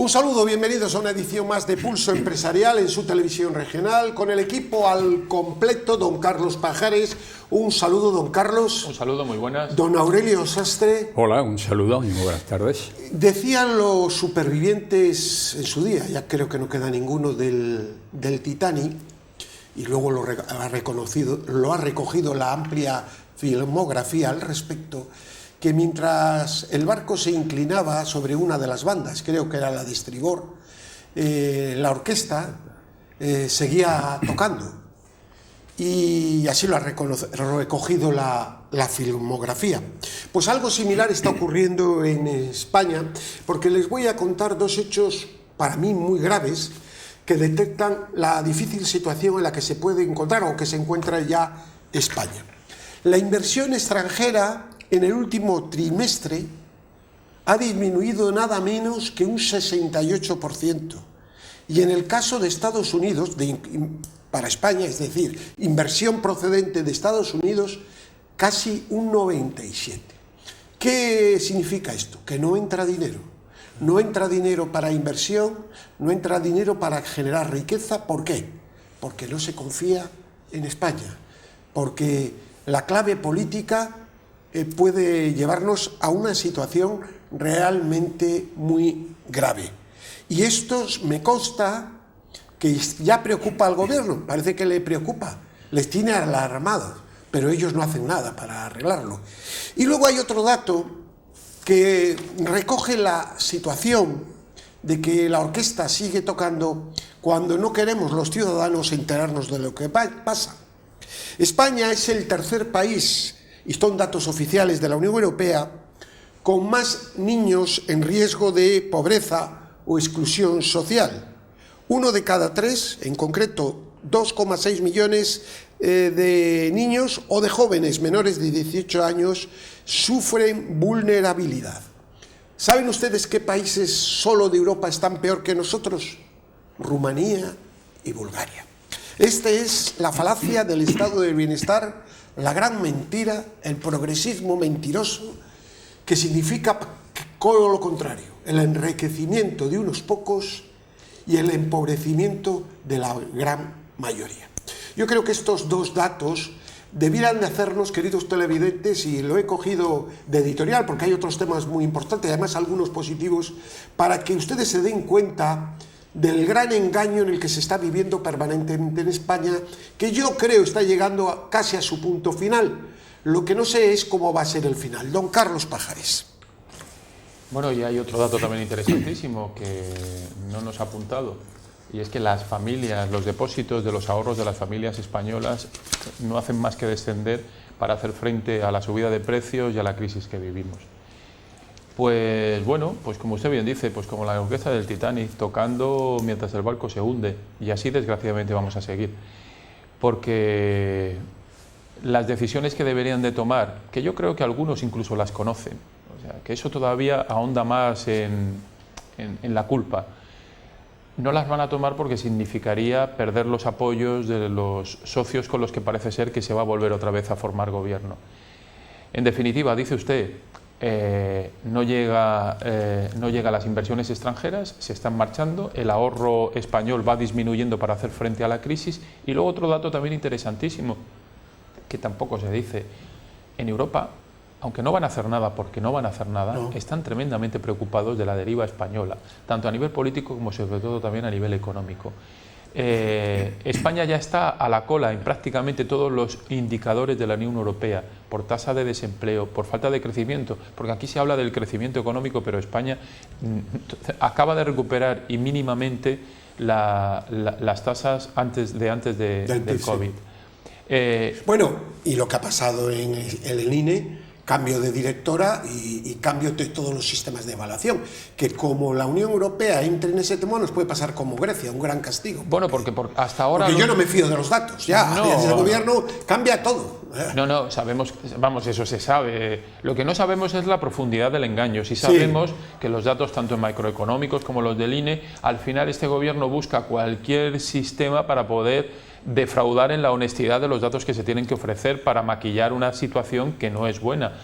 Un saludo, bienvenidos a una edición más de Pulso Empresarial en su televisión regional, con el equipo al completo, don Carlos Pajares. Un saludo, don Carlos. Un saludo, muy buenas. Don Aurelio Sastre. Hola, un saludo y muy buenas tardes. Decían los supervivientes en su día, ya creo que no queda ninguno del Titanic, y luego lo ha recogido la amplia filmografía al respecto, que mientras el barco se inclinaba sobre una de las bandas, creo que era la de estribor, la orquesta seguía tocando. Y así lo ha recogido la filmografía. Pues algo similar está ocurriendo en España, porque les voy a contar dos hechos para mí muy graves que detectan la difícil situación en la que se puede encontrar o que se encuentra ya España. La inversión extranjera en el último trimestre ha disminuido nada menos que un 68%. Y en el caso de Estados Unidos, para España, es decir, inversión procedente de Estados Unidos, casi un 97%. ¿Qué significa esto? Que no entra dinero. No entra dinero para inversión, no entra dinero para generar riqueza. ¿Por qué? Porque no se confía en España. Porque la clave política puede llevarnos a una situación realmente muy grave. Y esto me consta que ya preocupa al gobierno, parece que le preocupa, les tiene alarmados, pero ellos no hacen nada para arreglarlo. Y luego hay otro dato que recoge la situación de que la orquesta sigue tocando cuando no queremos los ciudadanos enterarnos de lo que pasa. España es el tercer país, y son datos oficiales de la Unión Europea, con más niños en riesgo de pobreza o exclusión social. 1 de cada 3, en concreto 2,6 millones de niños o de jóvenes menores de 18 años sufren vulnerabilidad. ¿Saben ustedes qué países solo de Europa están peor que nosotros? Rumanía y Bulgaria. Esta es la falacia del estado del bienestar, la gran mentira, el progresismo mentiroso, que significa todo lo contrario, el enriquecimiento de unos pocos y el empobrecimiento de la gran mayoría. Yo creo que estos dos datos debieran de hacernos, queridos televidentes, y lo he cogido de editorial porque hay otros temas muy importantes, además algunos positivos, para que ustedes se den cuenta del gran engaño en el que se está viviendo permanentemente en España, que yo creo está llegando casi a su punto final. Lo que no sé es cómo va a ser el final. Don Carlos Pajares. Bueno, y hay otro dato también interesantísimo que no nos ha apuntado, y es que las familias, los depósitos de los ahorros de las familias españolas no hacen más que descender para hacer frente a la subida de precios y a la crisis que vivimos. Pues bueno, pues como usted bien dice, pues como la orquesta del Titanic, tocando mientras el barco se hunde, y así desgraciadamente vamos a seguir. Porque las decisiones que deberían de tomar, que yo creo que algunos incluso las conocen, o sea, que eso todavía ahonda más en la culpa, no las van a tomar porque significaría perder los apoyos de los socios con los que parece ser que se va a volver otra vez a formar gobierno. En definitiva, dice usted, no llega a las inversiones extranjeras, se están marchando, el ahorro español va disminuyendo para hacer frente a la crisis. Y luego otro dato también interesantísimo, que tampoco se dice, en Europa, aunque no van a hacer nada porque no van a hacer nada, no, están tremendamente preocupados de la deriva española, tanto a nivel político como sobre todo también a nivel económico. España ya está a la cola en prácticamente todos los indicadores de la Unión Europea, por tasa de desempleo, por falta de crecimiento, porque aquí se habla del crecimiento económico, pero España acaba de recuperar y mínimamente las tasas del COVID. Bueno, y lo que ha pasado en el INE, cambio de directora y cambio de todos los sistemas de evaluación, que como la Unión Europea entre en ese tema nos puede pasar como Grecia, un gran castigo. Bueno, porque hasta ahora... Porque yo no me fío de los datos, ya, desde el gobierno cambia todo. No, sabemos, vamos, eso se sabe. Lo que no sabemos es la profundidad del engaño. Sí sabemos que los datos, tanto macroeconómicos como los del INE, al final este gobierno busca cualquier sistema para poder defraudar en la honestidad de los datos que se tienen que ofrecer para maquillar una situación que no es buena.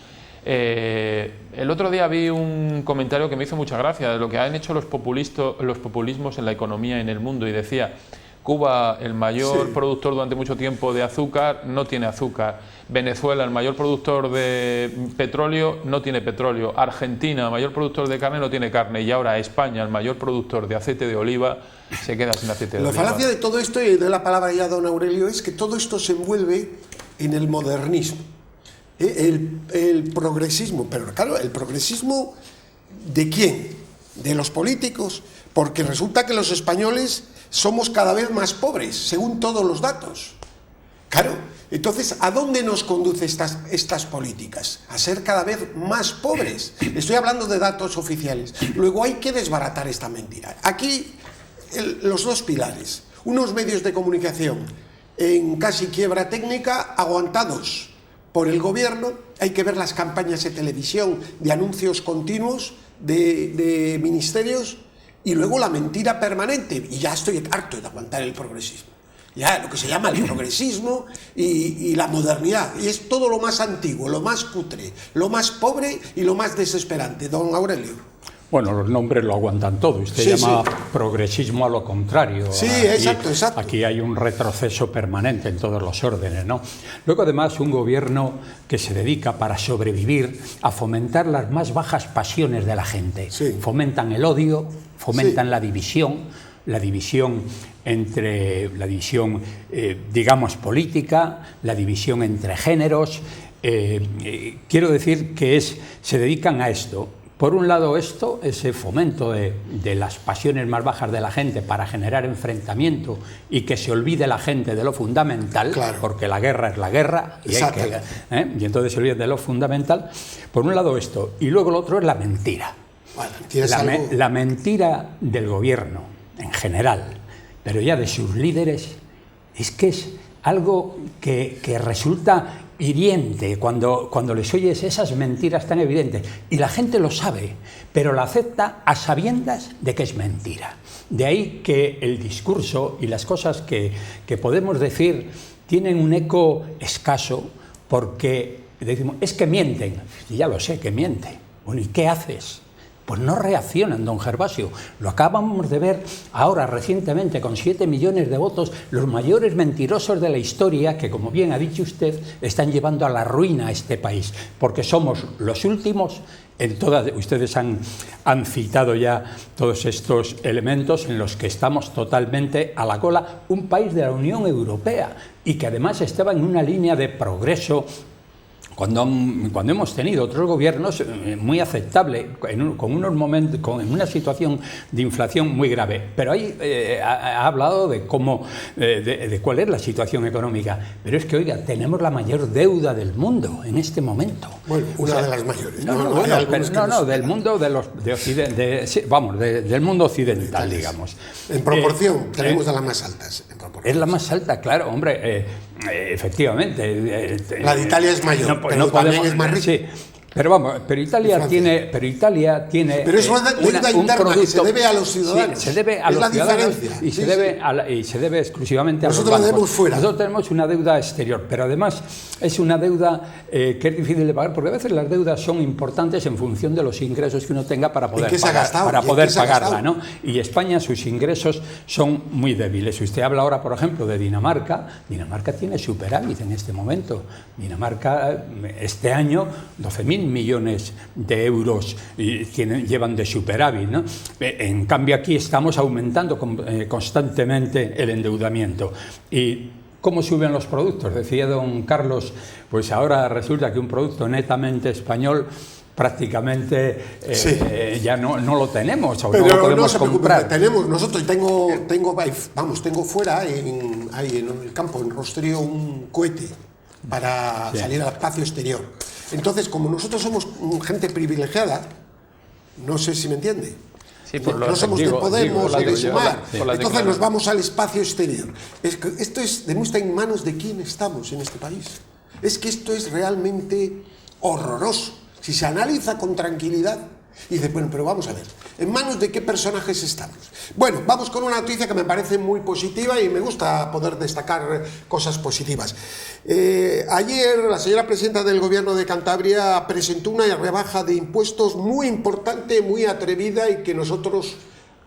El otro día vi un comentario que me hizo mucha gracia de lo que han hecho los populismos en la economía en el mundo, y decía: Cuba, el mayor productor durante mucho tiempo de azúcar, no tiene azúcar. Venezuela, el mayor productor de petróleo, no tiene petróleo. Argentina, el mayor productor de carne, no tiene carne. Y ahora España, el mayor productor de aceite de oliva, se queda sin aceite de oliva. La falacia de todo esto, y de la palabra ya a don Aurelio, es que todo esto se envuelve en el modernismo. El progresismo, pero claro, ¿el progresismo de quién? ¿De los políticos? Porque resulta que los españoles somos cada vez más pobres, según todos los datos. Claro, entonces, ¿a dónde nos conducen estas políticas? A ser cada vez más pobres. Estoy hablando de datos oficiales. Luego hay que desbaratar esta mentira. Aquí, los dos pilares. Unos medios de comunicación en casi quiebra técnica, aguantados por el gobierno. Hay que ver las campañas de televisión de anuncios continuos de ministerios, y luego la mentira permanente. Y ya estoy harto de aguantar el progresismo. Ya lo que se llama el progresismo y la modernidad. Y es todo lo más antiguo, lo más cutre, lo más pobre y lo más desesperante. Don Aurelio. Bueno, los nombres lo aguantan todo. Usted llama progresismo a lo contrario. Sí, aquí, exacto. Aquí hay un retroceso permanente en todos los órdenes, ¿no? Luego, además, un gobierno que se dedica, para sobrevivir, a fomentar las más bajas pasiones de la gente. Sí. Fomentan el odio, fomentan la división digamos, política, la división entre géneros. Quiero decir que se dedican a esto. Por un lado, ese fomento de las pasiones más bajas de la gente para generar enfrentamiento y que se olvide la gente de lo fundamental, claro, porque la guerra es la guerra, y entonces se olvide de lo fundamental. Por un lado esto, y luego lo otro es la mentira. Bueno, la mentira del gobierno en general, pero ya de sus líderes, es que es algo que resulta hiriente cuando les oyes esas mentiras tan evidentes, y la gente lo sabe, pero la acepta a sabiendas de que es mentira. De ahí que el discurso y las cosas que podemos decir tienen un eco escaso, porque decimos, es que mienten, y ya lo sé que miente. Bueno, ¿y qué haces? Pues no reaccionan, don Gervasio. Lo acabamos de ver ahora recientemente con 7 millones de votos, los mayores mentirosos de la historia, que, como bien ha dicho usted, están llevando a la ruina a este país, porque somos los últimos en todas. Ustedes han citado ya todos estos elementos en los que estamos totalmente a la cola, un país de la Unión Europea, y que además estaba en una línea de progreso cuando hemos tenido otros gobiernos muy aceptable, en una situación de inflación muy grave. Pero ahí ha hablado de cuál es la situación económica. Pero es que, oiga, tenemos la mayor deuda del mundo en este momento. Bueno, una de las mayores. Del mundo del mundo occidental, digamos. En proporción, tenemos de las más altas. Es la más alta, claro, hombre. Efectivamente. La de Italia es mayor, pero también es más rica. Sí. Pero Italia tiene. Pero es una deuda interna que se debe a los ciudadanos. Sí, se debe a los ciudadanos. Diferencia. Y se debe exclusivamente a los bancos. Nosotros la debemos fuera. Nosotros tenemos una deuda exterior, pero además es una deuda que es difícil de pagar, porque a veces las deudas son importantes en función de los ingresos que uno tenga para poder pagarla, ¿no? Y España, sus ingresos son muy débiles. Usted habla ahora, por ejemplo, de Dinamarca. Dinamarca tiene superávit en este momento. Dinamarca, este año, 12.000 millones de euros llevan de superávit, ¿no? En cambio, aquí estamos aumentando constantemente el endeudamiento. Y ¿cómo suben los productos? Decía don Carlos, pues ahora resulta que un producto netamente español prácticamente ya no lo tenemos, o pero no lo podemos comprar. Tengo fuera en el campo, en Rostrio, un cohete para salir al espacio exterior. Entonces, como nosotros somos gente privilegiada, no sé si me entiende, no somos de Podemos o de Sumar, entonces nos vamos al espacio exterior. Esto demuestra en manos de quién estamos en este país. Es que esto es realmente horroroso. Si se analiza con tranquilidad, Y dices, bueno, pero vamos a ver, ¿en manos de qué personajes estamos? Bueno, vamos con una noticia que me parece muy positiva y me gusta poder destacar cosas positivas. Ayer la señora presidenta del Gobierno de Cantabria presentó una rebaja de impuestos muy importante, muy atrevida y que nosotros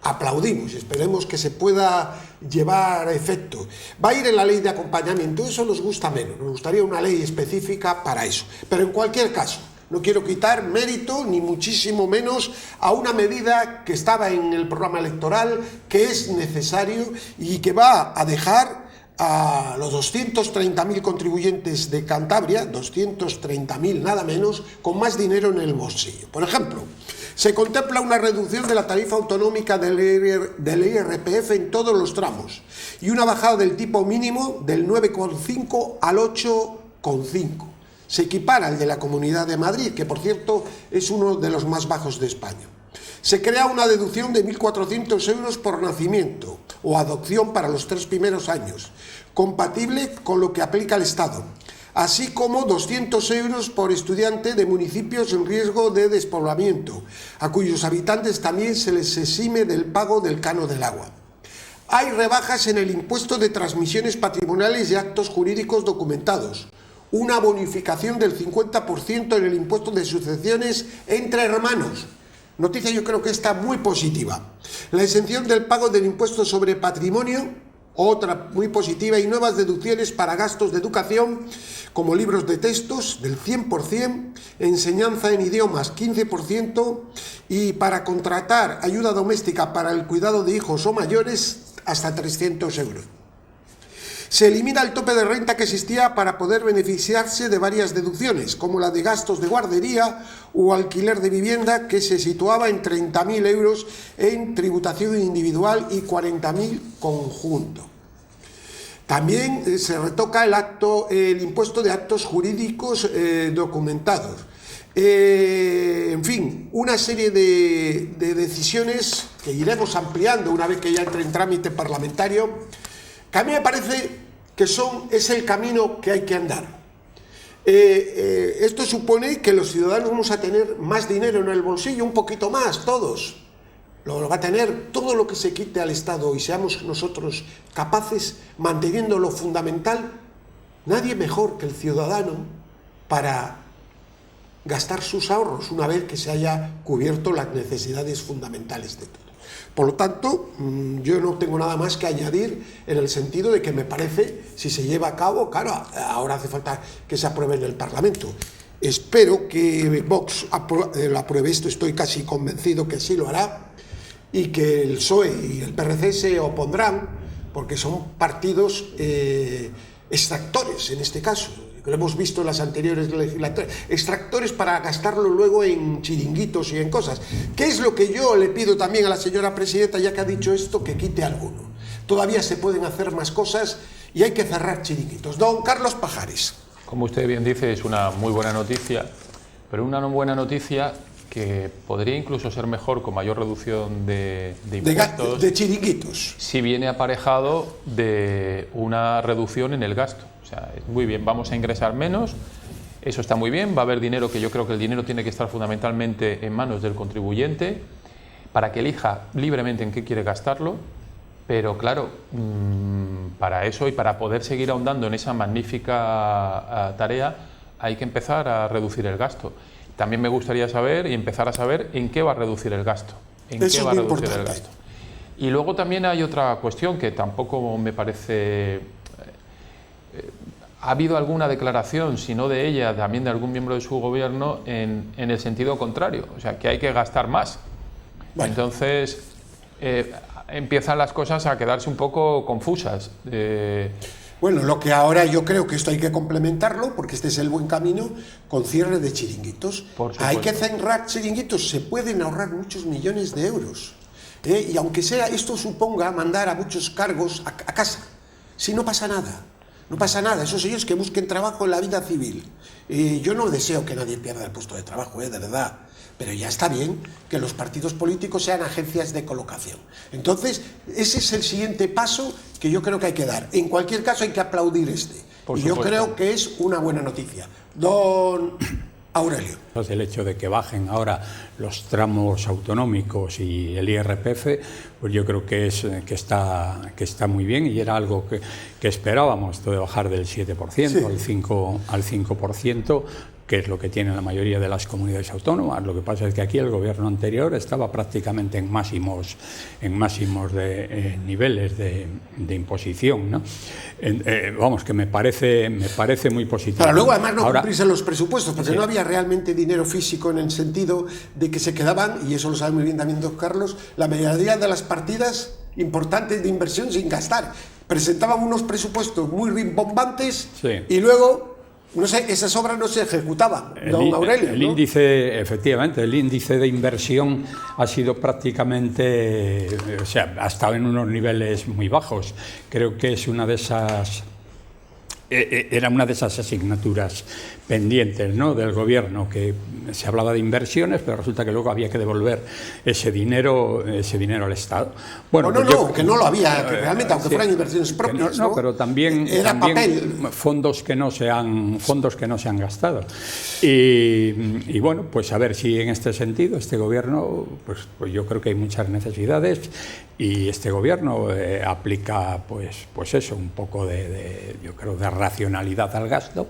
aplaudimos y esperemos que se pueda llevar a efecto. Va a ir en la ley de acompañamiento, eso nos gusta menos, nos gustaría una ley específica para eso. Pero en cualquier caso, no quiero quitar mérito, ni muchísimo menos, a una medida que estaba en el programa electoral, que es necesario y que va a dejar a los 230.000 contribuyentes de Cantabria, 230.000 nada menos, con más dinero en el bolsillo. Por ejemplo, se contempla una reducción de la tarifa autonómica del IRPF en todos los tramos y una bajada del tipo mínimo del 9,5 al 8,5. Se equipara al de la Comunidad de Madrid, que por cierto es uno de los más bajos de España. Se crea una deducción de 1.400 euros por nacimiento o adopción para los 3 primeros años, compatible con lo que aplica el Estado, así como 200 euros por estudiante de municipios en riesgo de despoblamiento, a cuyos habitantes también se les exime del pago del canon del agua. Hay rebajas en el impuesto de transmisiones patrimoniales y actos jurídicos documentados, una bonificación del 50% en el impuesto de sucesiones entre hermanos. Noticia yo creo que está muy positiva. La exención del pago del impuesto sobre patrimonio, otra muy positiva, y nuevas deducciones para gastos de educación como libros de textos del 100%, enseñanza en idiomas 15% y para contratar ayuda doméstica para el cuidado de hijos o mayores hasta 300 euros. Se elimina el tope de renta que existía para poder beneficiarse de varias deducciones, como la de gastos de guardería o alquiler de vivienda, que se situaba en 30.000 euros en tributación individual y 40.000 conjunto. También se retoca el impuesto de actos jurídicos documentados. En fin, una serie de decisiones que iremos ampliando una vez que ya entre en trámite parlamentario, que a mí me parece que es el camino que hay que andar. Esto supone que los ciudadanos vamos a tener más dinero en el bolsillo, un poquito más, todos. Lo va a tener todo lo que se quite al Estado y seamos nosotros capaces, manteniendo lo fundamental, nadie mejor que el ciudadano para gastar sus ahorros una vez que se haya cubierto las necesidades fundamentales de todos. Por lo tanto, yo no tengo nada más que añadir en el sentido de que me parece, si se lleva a cabo, claro, ahora hace falta que se apruebe en el Parlamento. Espero que Vox lo apruebe esto, estoy casi convencido que sí lo hará, y que el PSOE y el PRC se opondrán, porque son partidos extractores en este caso. Lo hemos visto en las anteriores legislaturas, extractores para gastarlo luego en chiringuitos y en cosas. ¿Qué es lo que yo le pido también a la señora presidenta, ya que ha dicho esto, que quite alguno? Todavía se pueden hacer más cosas y hay que cerrar chiringuitos. Don Carlos Pajares. Como usted bien dice, es una muy buena noticia, pero una buena noticia que podría incluso ser mejor con mayor reducción de impuestos. De chiringuitos. Si viene aparejado de una reducción en el gasto. O sea, muy bien, vamos a ingresar menos, eso está muy bien, va a haber dinero, que yo creo que el dinero tiene que estar fundamentalmente en manos del contribuyente para que elija libremente en qué quiere gastarlo, pero claro, para eso y para poder seguir ahondando en esa magnífica tarea hay que empezar a reducir el gasto. También me gustaría saber y empezar a saber en qué va a reducir el gasto, Eso va a reducir importante. el gasto. Y luego también hay otra cuestión que tampoco me parece... Ha habido alguna declaración, si no de ella, también de algún miembro de su gobierno, en el sentido contrario, o sea, que hay que gastar más. Bueno. Entonces, empiezan las cosas a quedarse un poco confusas. Bueno, lo que ahora yo creo que esto hay que complementarlo, porque este es el buen camino, con cierre de chiringuitos. Hay que cerrar chiringuitos, se pueden ahorrar muchos millones de euros. Y aunque sea esto suponga mandar a muchos cargos a casa, si no pasa nada. No pasa nada, esos señores que busquen trabajo en la vida civil. Yo no deseo que nadie pierda el puesto de trabajo, de verdad. Pero ya está bien que los partidos políticos sean agencias de colocación. Entonces, ese es el siguiente paso que yo creo que hay que dar. En cualquier caso, hay que aplaudir este. Y yo creo que es una buena noticia. Don Aurelio. El hecho de que bajen ahora los tramos autonómicos y el IRPF, pues yo creo que está muy bien, y era algo que esperábamos, esto de bajar del 7% Sí. al 5%, que es lo que tienen la mayoría de las comunidades autónomas. Lo que pasa es que aquí el gobierno anterior estaba prácticamente en máximos de niveles de imposición, ¿no? Vamos, que me parece muy positivo. Pero luego además no Ahora, cumplirse los presupuestos, porque sí. no había realmente dinero físico, en el sentido de que se quedaban, y eso lo sabe muy bien también don Carlos, la mayoría de las partidas importantes de inversión sin gastar. Presentaban unos presupuestos muy rimbombantes, Sí. y luego, no sé, esas obras no se ejecutaban, don Aurelio. El ¿no? índice, efectivamente, el índice de inversión ha sido prácticamente, o sea, ha estado en unos niveles muy bajos. Creo que es una de esas, era una de esas asignaturas pendientes, ¿no?, del gobierno, que se hablaba de inversiones, pero resulta que luego había que devolver ese dinero al Estado. Bueno, que no lo había, que realmente, aunque fueran inversiones propias. No, pero también papel. fondos que no se han gastado. Y bueno, pues a ver si en este sentido este gobierno, pues yo creo que hay muchas necesidades, y este gobierno aplica pues eso, un poco yo creo, de racionalidad al gasto,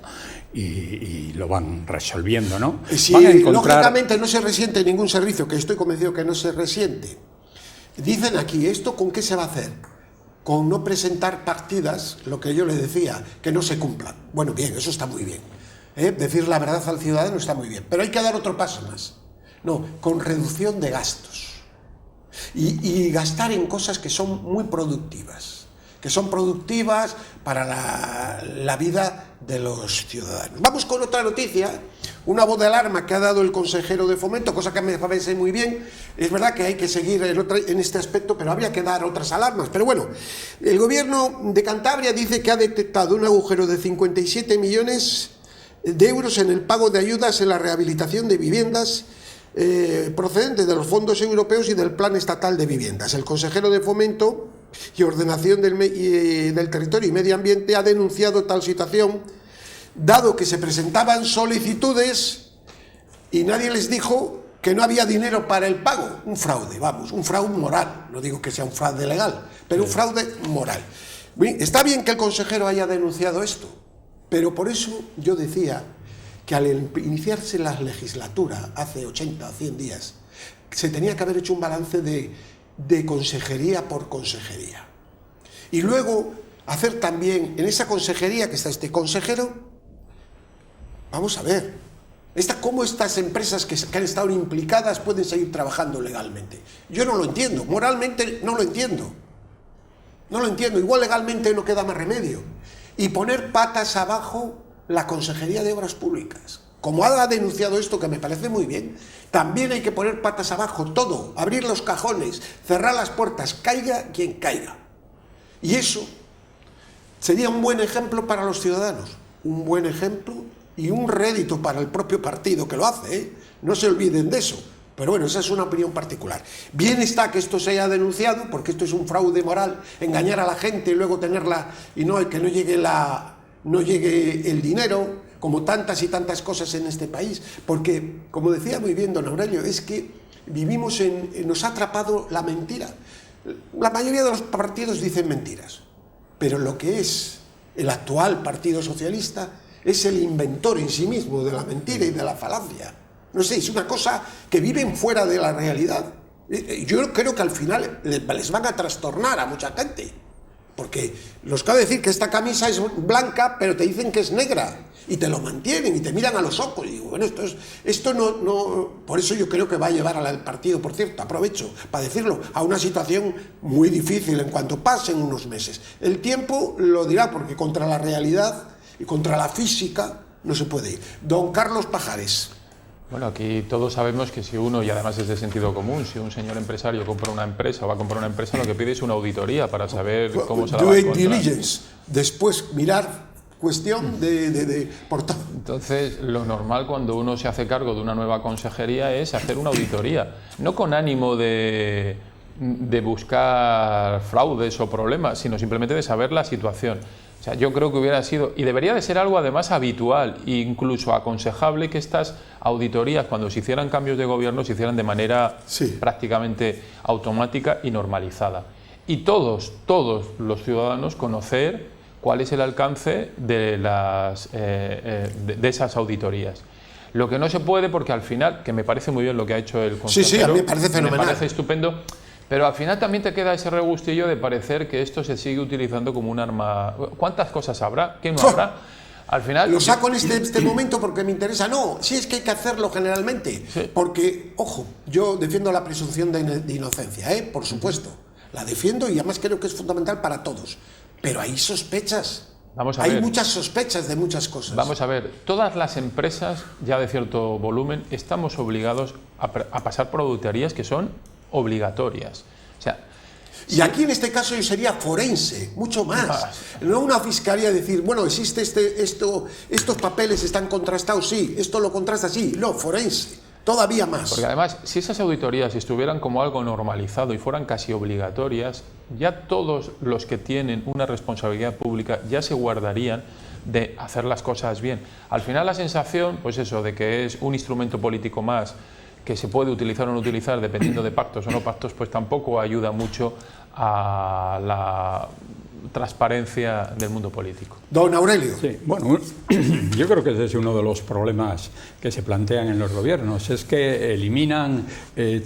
y lo van resolviendo, ¿no? Si Van a encontrar... lógicamente no se resiente ningún servicio, que estoy convencido que no se resiente. Dicen aquí, ¿esto con qué se va a hacer? Con no presentar partidas, lo que yo le decía, que no se cumplan. Bueno, bien, eso está muy bien. Decir la verdad al ciudadano está muy bien, pero hay que dar otro paso más. No, con reducción de gastos. Y gastar en cosas que son muy productivas, para la vida de los ciudadanos. Vamos con otra noticia, una voz de alarma que ha dado el consejero de Fomento, cosa que me parece muy bien. Es verdad que hay que seguir en este aspecto, pero habría que dar otras alarmas. Pero bueno, el gobierno de Cantabria dice que ha detectado un agujero de 57 millones de euros en el pago de ayudas en la rehabilitación de viviendas procedentes de los fondos europeos y del Plan Estatal de Viviendas. El consejero de Fomento y Ordenación del Territorio y Medio Ambiente ha denunciado tal situación, dado que se presentaban solicitudes y nadie les dijo que no había dinero para el pago. Un fraude, vamos, un fraude moral. No digo que sea un fraude legal, pero un fraude moral. Está bien que el consejero haya denunciado esto, pero por eso yo decía que al iniciarse la legislatura hace 80 o 100 días, se tenía que haber hecho un balance de consejería por consejería. Y luego hacer también, en esa consejería que está este consejero, vamos a ver, cómo estas empresas que han estado implicadas pueden seguir trabajando legalmente. Yo no lo entiendo, moralmente no lo entiendo. No lo entiendo, igual legalmente no queda más remedio. Y poner patas abajo la Consejería de Obras Públicas. Como ha denunciado esto, que me parece muy bien, también hay que poner patas abajo todo, abrir los cajones, cerrar las puertas, caiga quien caiga. Y eso sería un buen ejemplo para los ciudadanos, un buen ejemplo y un rédito para el propio partido que lo hace, ¿eh? No se olviden de eso. Pero bueno, esa es una opinión particular. Bien está que esto se haya denunciado, porque esto es un fraude moral, engañar a la gente y luego tenerla, y que no llegue el dinero, como tantas y tantas cosas en este país, porque, como decía muy bien don Aurelio, es que nos ha atrapado la mentira. La mayoría de los partidos dicen mentiras, pero lo que es el actual Partido Socialista es el inventor en sí mismo de la mentira y de la falacia. No sé, es una cosa que viven fuera de la realidad. Yo creo que al final les van a trastornar a mucha gente, porque los cabe decir que esta camisa es blanca, pero te dicen que es negra, y te lo mantienen, y te miran a los ojos, y digo, bueno, esto no... Por eso yo creo que va a llevar al partido, por cierto, aprovecho para decirlo, a una situación muy difícil en cuanto pasen unos meses. El tiempo lo dirá, porque contra la realidad y contra la física no se puede ir. Don Carlos Pajares. Bueno, aquí todos sabemos que si uno, y además es de sentido común, si un señor empresario compra una empresa o va a comprar una empresa, lo que pide es una auditoría para saber cómo se la va a encontrar. Diligence, después mirar, cuestión de portal. Entonces, lo normal cuando uno se hace cargo de una nueva consejería es hacer una auditoría, no con ánimo de buscar fraudes o problemas, sino simplemente de saber la situación. O sea, yo creo que hubiera sido, y debería de ser algo además habitual e incluso aconsejable, que estas auditorías, cuando se hicieran cambios de gobierno, se hicieran de manera prácticamente automática y normalizada. Y todos los ciudadanos conocer cuál es el alcance de esas auditorías. Lo que no se puede, porque al final, que me parece muy bien lo que ha hecho el consejero, sí, a mí me parece fenomenal. Me parece estupendo, pero al final también te queda ese regustillo de parecer que esto se sigue utilizando como un arma. ¿Cuántas cosas habrá? ¿Qué no habrá? Al final... Lo saco en este momento porque me interesa. No, sí es que hay que hacerlo generalmente. Sí. Porque, ojo, yo defiendo la presunción de inocencia, por supuesto. La defiendo y además creo que es fundamental para todos. Pero hay sospechas. Hay muchas sospechas de muchas cosas. Vamos a ver, todas las empresas ya de cierto volumen estamos obligados a pasar por auditorías que son obligatorias. O sea, y aquí en este caso yo sería forense, mucho más. No una fiscalía decir, bueno, existe estos papeles están contrastados, sí, esto lo contrasta, sí. No, forense, todavía más. Porque además, si esas auditorías estuvieran como algo normalizado y fueran casi obligatorias, ya todos los que tienen una responsabilidad pública ya se guardarían de hacer las cosas bien. Al final la sensación, pues eso, de que es un instrumento político más que se puede utilizar o no utilizar dependiendo de pactos o no pactos, pues tampoco ayuda mucho a la transparencia del mundo político. Don Aurelio. Sí, bueno, yo creo que ese es uno de los problemas que se plantean en los gobiernos, es que eliminan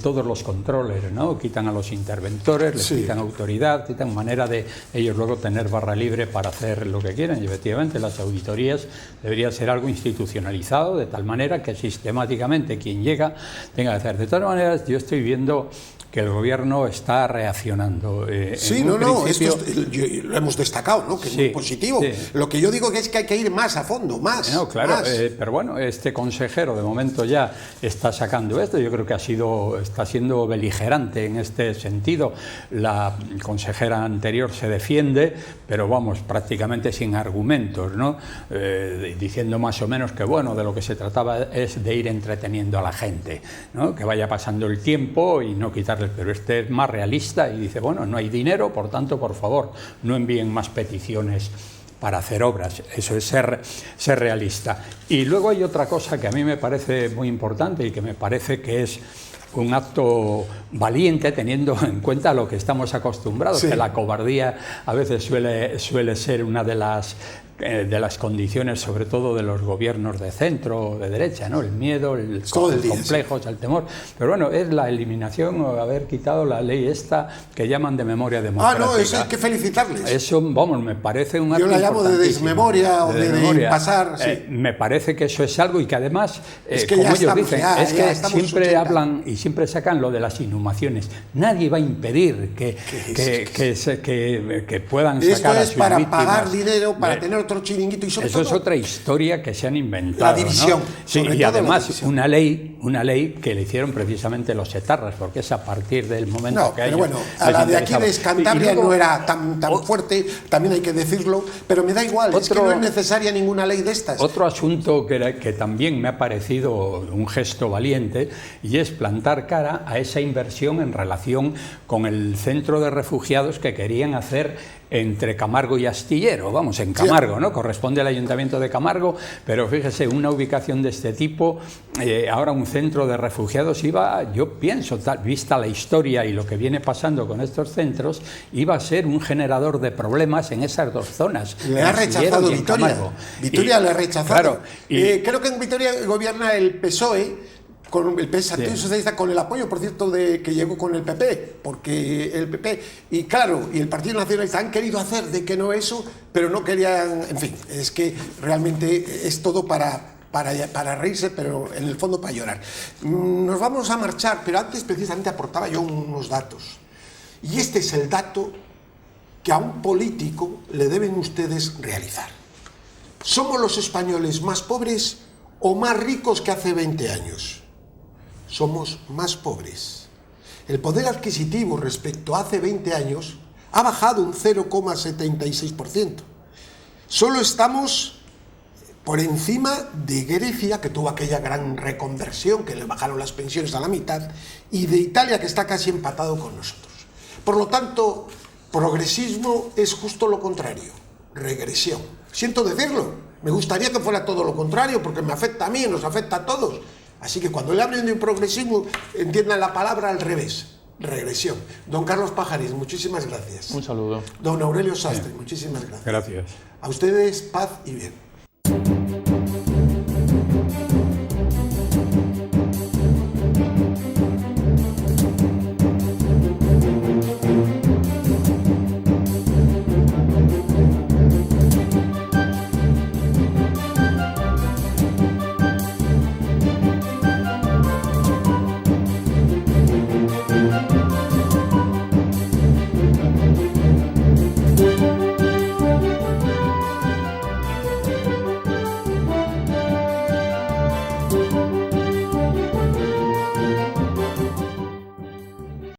todos los controles, ¿no? Quitan a los interventores, les quitan autoridad, quitan manera de ellos luego tener barra libre para hacer lo que quieran, y efectivamente las auditorías debería ser algo institucionalizado, de tal manera que sistemáticamente quien llega tenga que hacer. De todas maneras, yo estoy viendo que el gobierno está reaccionando. Sí, esto lo hemos destacado, ¿no? Que es muy positivo. Sí. Lo que yo digo es que hay que ir más a fondo, más. No, claro, más. Pero bueno, este consejero de momento ya está sacando esto. Yo creo que está siendo beligerante en este sentido. La consejera anterior se defiende, pero vamos, prácticamente sin argumentos, ¿no? Diciendo más o menos que, bueno, de lo que se trataba es de ir entreteniendo a la gente, ¿no? Que vaya pasando el tiempo y no quitar. Pero este es más realista y dice, bueno, no hay dinero, por tanto, por favor, no envíen más peticiones para hacer obras. Eso es ser realista. Y luego hay otra cosa que a mí me parece muy importante y que me parece que es un acto valiente teniendo en cuenta lo que estamos acostumbrados, que la cobardía a veces suele ser una de las condiciones, sobre todo de los gobiernos de centro o de derecha, ¿no? El miedo, los complejos, el temor. Pero bueno, es la eliminación o haber quitado la ley esta que llaman de memoria democrática. No, eso hay que felicitarles. Eso, vamos, me parece un acto importantísimo. Yo la llamo de desmemoria o de pasar. Sí. Me parece que eso es algo y que además, es que como ellos dicen, es que siempre hablan y siempre sacan lo de las inhumaciones. Nadie va a impedir que puedan sacar a sus víctimas. Esto es para pagar dinero, para tener otro chiringuito y sobre eso todo, es otra historia que se han inventado. La división. ¿No? Sí, y además una ley que le hicieron precisamente los etarras, porque es a partir del momento que hay. Pero bueno, a la de aquí de Cantabria no era tan fuerte, también hay que decirlo, pero me da igual, es que no es necesaria ninguna ley de estas. Otro asunto que también me ha parecido un gesto valiente y es plantar cara a esa inversión en relación con el centro de refugiados que querían hacer entre Camargo y Astillero, vamos, en Camargo, ¿no? Corresponde al Ayuntamiento de Camargo, pero fíjese, una ubicación de este tipo, ahora un centro de refugiados yo pienso, vista la historia y lo que viene pasando con estos centros, iba a ser un generador de problemas en esas dos zonas. Le ha rechazado Vitoria. Vitoria le ha rechazado. Claro, creo que en Vitoria gobierna el PSOE, con el Partido Socialista, con el apoyo, por cierto, que llegó con el PP, porque el PP, y claro, y el Partido Nacionalista han querido hacer de que no eso, pero no querían, en fin, es que realmente es todo para reírse, pero en el fondo para llorar. Nos vamos a marchar, pero antes precisamente aportaba yo unos datos, y este es el dato que a un político le deben ustedes realizar. ¿Somos los españoles más pobres o más ricos que hace 20 años? Somos más pobres. El poder adquisitivo respecto a hace 20 años ha bajado un 0,76%. Solo estamos por encima de Grecia, que tuvo aquella gran reconversión, que le bajaron las pensiones a la mitad, y de Italia, que está casi empatado con nosotros. Por lo tanto, progresismo es justo lo contrario. regresión. Siento decirlo, me gustaría que fuera todo lo contrario, porque me afecta a mí y nos afecta a todos. Así que cuando le hablen de un progresismo, entiendan la palabra al revés, regresión. Don Carlos Pajares, muchísimas gracias. Un saludo. Don Aurelio Sastre, muchísimas gracias. Gracias. A ustedes, paz y bien.